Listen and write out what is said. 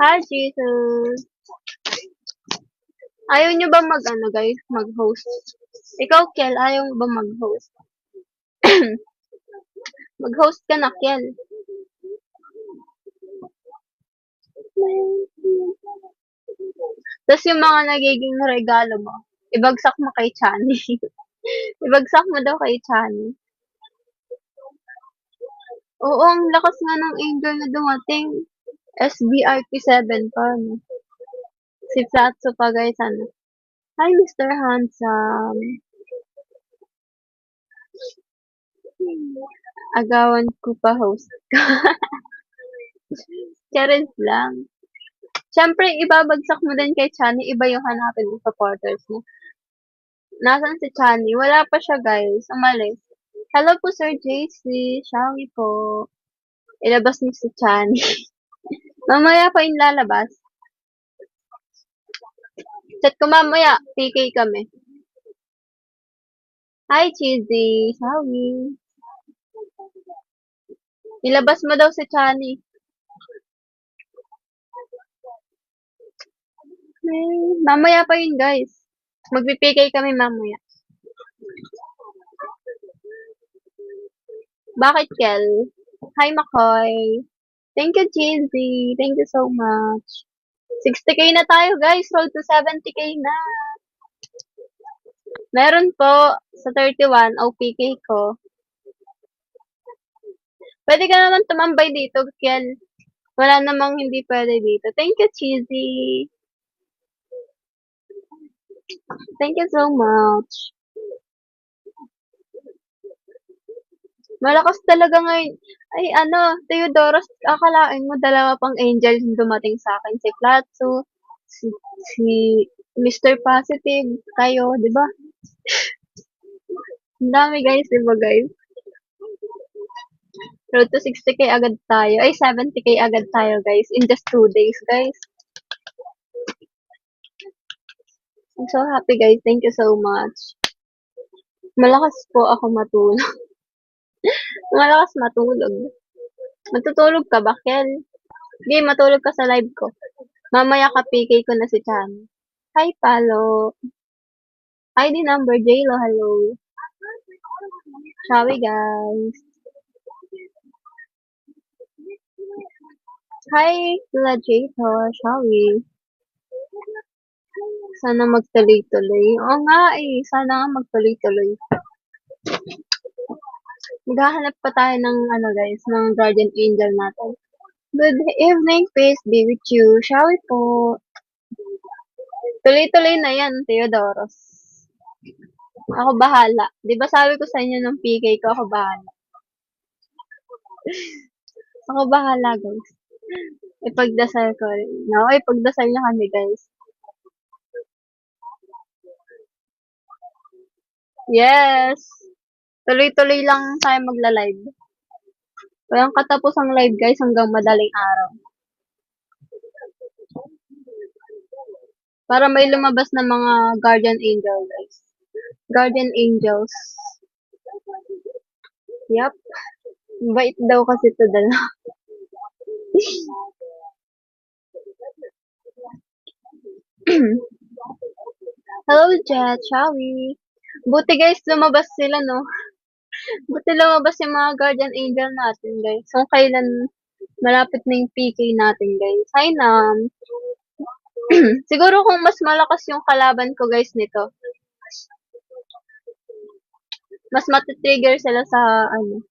Hi, Jesus. Ayaw nyo ba guys, mag-host? Ikaw, Kel, ayaw mo ba mag-host? Mag-host ka na, Kel. Tapos yung mga nagiging regalo mo, ibagsak mo kay Chani. Ibagsak mo daw kay Chani. Oo, ang lakas nga ng angel na dumating. SBRP7 pa, no? Si Platso pa, guys, ano. Hi, Mr. Handsome. Agawan ko pa host ka. Charis lang. Siyempre, ibabagsak mo din kay Chani, iba yung hanapin ng supporters mo. Nasaan si Chani? Wala pa siya, guys. Umalis. Hello po, Sir JC. Shawi po. Ilabas niyo si Chani. Mamaya pa yung lalabas. Chat ko mamaya. PK kami. Hi, Cheesy. Shawi. Ilabas mo daw si Chani. Mamaya pa yun, guys. Magpipigay kami mamaya. Bakit, Kel? Hi, Makoy. Thank you, Cheesy. Thank you so much. 60k na tayo, guys. Roll to 70k na. Meron po sa 31 OPK ko. Pwede ka naman tumambay dito, Kel. Wala namang hindi pwede dito. Thank you, Cheesy. Thank you so much. Malakas talaga ngayon. Ay, ano, Theodoros, akalain mo dalawa pang angel yung dumating sa akin. Si Platso, si, si Mr. Positive, kayo, di ba? Ang dami guys, di ba guys? Road to 60k agad tayo. Ay, 70k agad tayo guys. In just 2 days guys. I'm so happy guys. Thank you so much. Malakas po ako matulog. Malakas matulog. Matutulog ka ba, Kel? Sige, matulog ka sa live ko. Mamaya ka PK ko na si Chan. Hi, Palo. ID number, J-Lo, hello. Shall we, guys? Hi, Gladiator, shall we? Sana magtuloy-tuloy. Oo nga eh, sana nga magtuloy-tuloy. Maghahanap pa tayo ng ano guys, ng guardian angel natin. Good evening, peace be with you. Shall we po? Tuloy-tuloy na yan, Theodoros. Ako bahala. Di ba sabi ko sa inyo ng PK ko, ako bahala. Ako bahala, guys. Ipagdasal ko rin. No, ipagdasal niyo kami, guys. Yes! Tuloy-tuloy lang tayo magla-live. Walang katapos ang live, guys, hanggang madaling araw. Para may lumabas na mga guardian angel, guys. Guardian angels. Yup. Bait daw kasi ito dala. Hello, Jet. Shall we? Buti guys, lumabas sila, no? Buti lumabas yung mga guardian angel natin, guys. So, kailan malapit na yung PK natin, guys. Hi, Nam. Siguro kung mas malakas yung kalaban ko, guys, nito, mas matitrigger sila sa, ano,